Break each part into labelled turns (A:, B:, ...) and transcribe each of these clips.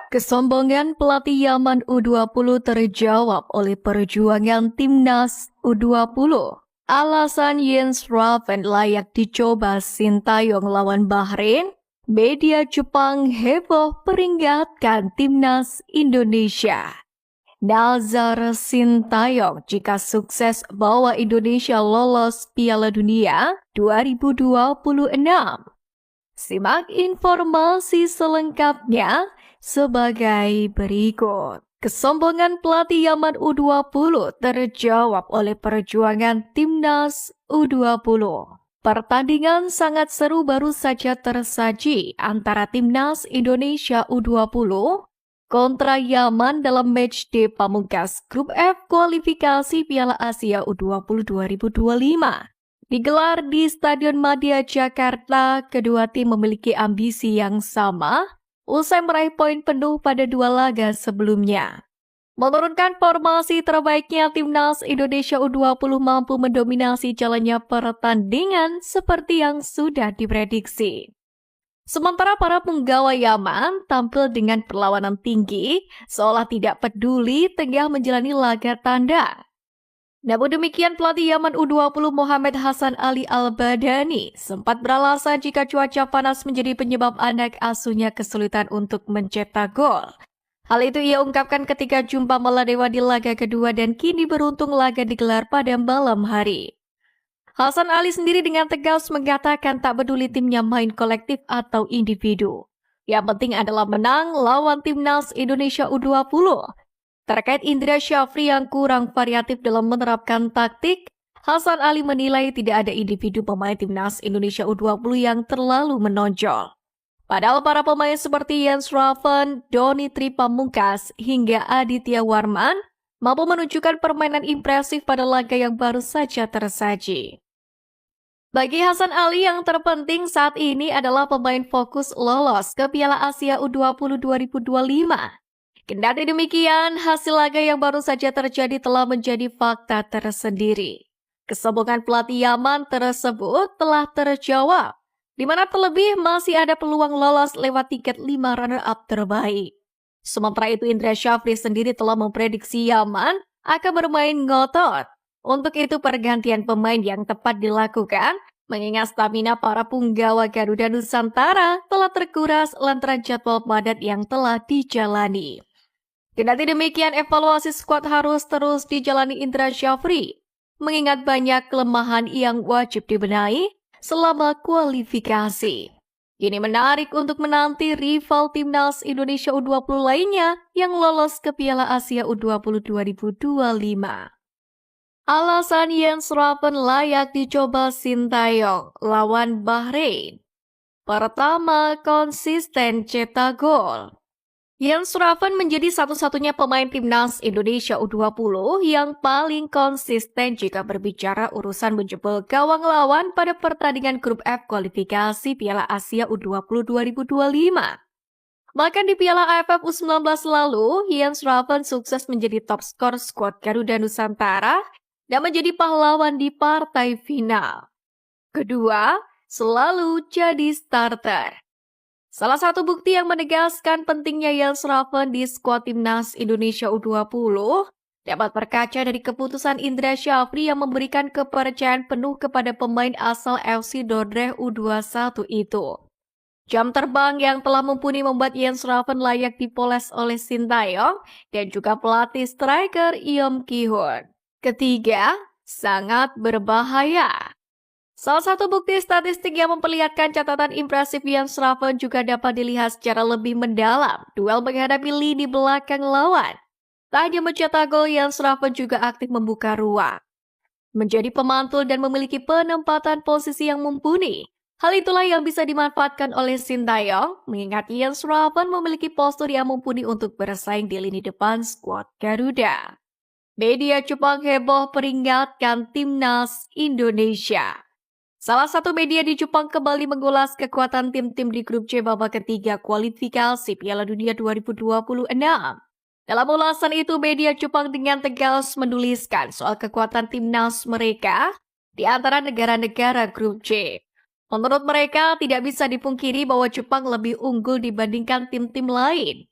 A: Kesombongan pelatih Yaman U20 terjawab oleh perjuangan timnas U20. Alasan Jens Raven layak dicoba Sintayong lawan Bahrain. Media Jepang heboh peringatkan timnas Indonesia. Nazar Sintayong jika sukses bawa Indonesia lolos Piala Dunia 2026. Simak informasi selengkapnya sebagai berikut. Kesombongan pelatih Yaman U20 terjawab oleh perjuangan timnas U20. Pertandingan sangat seru baru saja tersaji antara timnas Indonesia U20 kontra Yaman dalam matchday pamungkas Grup F kualifikasi Piala Asia U20 2025. Digelar di Stadion Madia Jakarta, kedua tim memiliki ambisi yang sama usai meraih poin penuh pada dua laga sebelumnya. Menurunkan formasi terbaiknya, timnas Indonesia U20 mampu mendominasi jalannya pertandingan seperti yang sudah diprediksi. Sementara para penggawa Yaman tampil dengan perlawanan tinggi, seolah tidak peduli tengah menjalani laga tanda. Namun demikian, pelatih Yaman U20 Mohamed Hassan Ali Al-Badani sempat beralasan jika cuaca panas menjadi penyebab anak asuhnya kesulitan untuk mencetak gol. Hal itu ia ungkapkan ketika jumpa Maladewa di laga kedua dan kini beruntung laga digelar pada malam hari. Hassan Ali sendiri dengan tegas mengatakan tak peduli timnya main kolektif atau individu. Yang penting adalah menang lawan timnas Indonesia U20. Terkait Indra Syafri yang kurang variatif dalam menerapkan taktik, Hassan Ali menilai tidak ada individu pemain timnas Indonesia U20 yang terlalu menonjol. Padahal para pemain seperti Jens Raven, Doni Tri Pamungkas, hingga Aditya Warman mampu menunjukkan permainan impresif pada laga yang baru saja tersaji. Bagi Hassan Ali, yang terpenting saat ini adalah pemain fokus lolos ke Piala Asia U20 2025. Kendati demikian, hasil laga yang baru saja terjadi telah menjadi fakta tersendiri. Kesombongan pelatih Yaman tersebut telah terjawab, di mana terlebih masih ada peluang lolos lewat tiket 5 runner-up terbaik. Sementara itu, Indra Syafri sendiri telah memprediksi Yaman akan bermain ngotot. Untuk itu, pergantian pemain yang tepat dilakukan, mengingat stamina para punggawa Garuda Nusantara telah terkuras lantaran jadwal padat yang telah dijalani. Kendati demikian, evaluasi skuad harus terus dijalani Indra Syafri, mengingat banyak kelemahan yang wajib dibenahi selama kualifikasi. Ini menarik untuk menanti rival timnas Indonesia U20 lainnya yang lolos ke Piala Asia U20 2025. Alasan Jens Raven layak dicoba Sintayong lawan Bahrain. Pertama, konsisten cetak gol. Jens Raven menjadi satu-satunya pemain timnas Indonesia U20 yang paling konsisten jika berbicara urusan menjebol gawang lawan pada pertandingan Grup F kualifikasi Piala Asia U20 2025. Bahkan di Piala AFF U19 lalu, Jens Raven sukses menjadi top skor skuad Garuda Nusantara dan menjadi pahlawan di partai final. Kedua, selalu jadi starter. Salah satu bukti yang menegaskan pentingnya Jens Raven di skuad timnas Indonesia U20 dapat berkaca dari keputusan Indra Syafri yang memberikan kepercayaan penuh kepada pemain asal FC Dordrecht U21 itu. Jam terbang yang telah mumpuni membuat Jens Raven layak dipoles oleh Sintayong dan juga pelatih striker Iom Ki-hoon. Ketiga, sangat berbahaya. Salah satu bukti statistik yang memperlihatkan catatan impresif Jens Raven juga dapat dilihat secara lebih mendalam duel menghadapi lini belakang lawan. Tak hanya mencetak gol, Jens Raven juga aktif membuka ruang, menjadi pemantul dan memiliki penempatan posisi yang mumpuni. Hal itulah yang bisa dimanfaatkan oleh Sintayong, mengingat Jens Raven memiliki postur yang mumpuni untuk bersaing di lini depan skuad Garuda. Media Jepang heboh peringatkan timnas Indonesia. Salah satu media di Jepang kembali mengulas kekuatan tim-tim di grup C babak ketiga kualifikasi Piala Dunia 2026. Dalam ulasan itu, media Jepang dengan tegas menuliskan soal kekuatan timnas mereka di antara negara-negara grup C. Menurut mereka, tidak bisa dipungkiri bahwa Jepang lebih unggul dibandingkan tim-tim lain.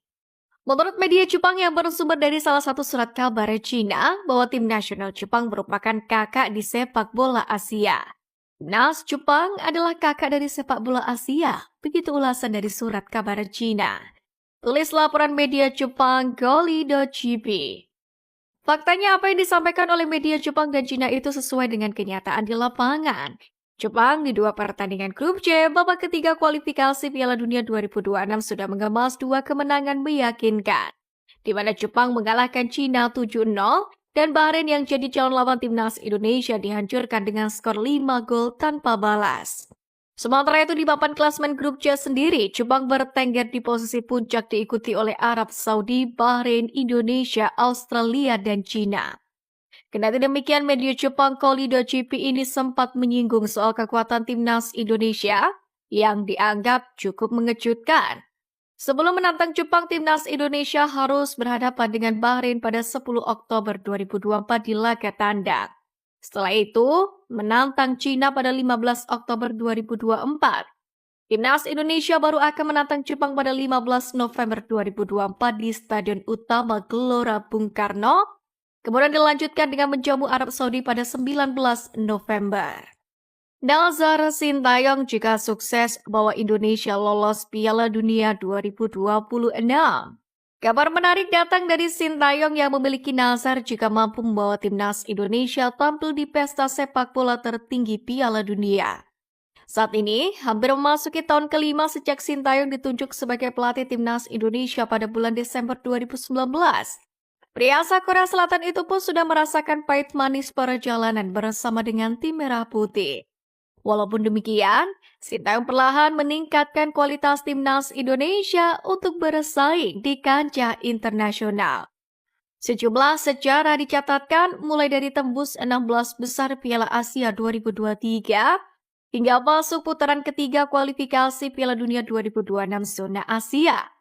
A: Menurut media Jepang yang bersumber dari salah satu surat kabar Cina bahwa tim nasional Jepang merupakan kakak di sepak bola Asia. Timnas Jepang adalah kakak dari sepak bola Asia, begitu ulasan dari surat kabar Cina. Tulis laporan media Jepang Goli.jp. Faktanya apa yang disampaikan oleh media Jepang dan Cina itu sesuai dengan kenyataan di lapangan. Jepang di dua pertandingan grup C babak ketiga kualifikasi Piala Dunia 2026 sudah mengemas dua kemenangan meyakinkan, di mana Jepang mengalahkan Cina 7-0 dan Bahrain yang jadi calon lawan timnas Indonesia dihancurkan dengan skor 5 gol tanpa balas. Sementara itu di papan klasmen grup C sendiri, Jepang bertengger di posisi puncak diikuti oleh Arab Saudi, Bahrain, Indonesia, Australia, dan Cina. Kendati demikian, media Jepang Kolido.jp ini sempat menyinggung soal kekuatan timnas Indonesia yang dianggap cukup mengejutkan. Sebelum menantang Jepang, timnas Indonesia harus berhadapan dengan Bahrain pada 10 Oktober 2024 di laga tandang. Setelah itu, menantang Cina pada 15 Oktober 2024. Timnas Indonesia baru akan menantang Jepang pada 15 November 2024 di Stadion Utama Gelora Bung Karno. Kemudian dilanjutkan dengan menjamu Arab Saudi pada 19 November. Nazar Sintayong juga sukses bawa Indonesia lolos Piala Dunia 2026. Kabar menarik datang dari Sintayong yang memiliki nazar jika mampu membawa timnas Indonesia tampil di pesta sepak bola tertinggi Piala Dunia. Saat ini, hampir memasuki tahun kelima sejak Sintayong ditunjuk sebagai pelatih timnas Indonesia pada bulan Desember 2019. Pria asal Korea Selatan itu pun sudah merasakan pahit manis perjalanan bersama dengan tim Merah Putih. Walaupun demikian, Sintayong perlahan meningkatkan kualitas timnas Indonesia untuk bersaing di kancah internasional. Sejumlah sejarah dicatatkan mulai dari tembus 16 besar Piala Asia 2023 hingga masuk putaran ketiga kualifikasi Piala Dunia 2026 zona Asia.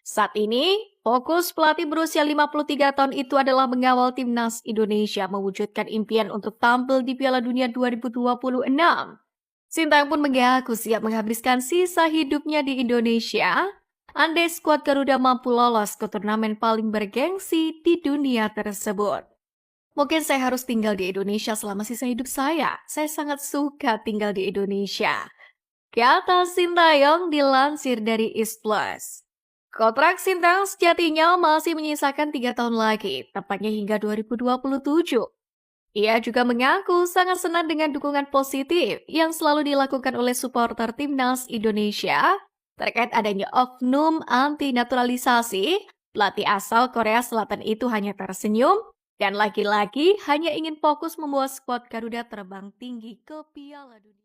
A: Saat ini, fokus pelatih berusia 53 tahun itu adalah mengawal timnas Indonesia mewujudkan impian untuk tampil di Piala Dunia 2026. Sintayong pun mengaku siap menghabiskan sisa hidupnya di Indonesia andai skuad Garuda mampu lolos ke turnamen paling bergengsi di dunia tersebut. Mungkin saya harus tinggal di Indonesia selama sisa hidup saya. Saya sangat suka tinggal di Indonesia. Kata Sintayong dilansir dari East Plus. Kontrak Sintayong sejatinya masih menyisakan 3 tahun lagi, tepatnya hingga 2027. Ia juga mengaku sangat senang dengan dukungan positif yang selalu dilakukan oleh supporter timnas Indonesia terkait adanya oknum anti-naturalisasi. Pelatih asal Korea Selatan itu hanya tersenyum dan lagi-lagi hanya ingin fokus membawa skuad Garuda terbang tinggi ke Piala Dunia.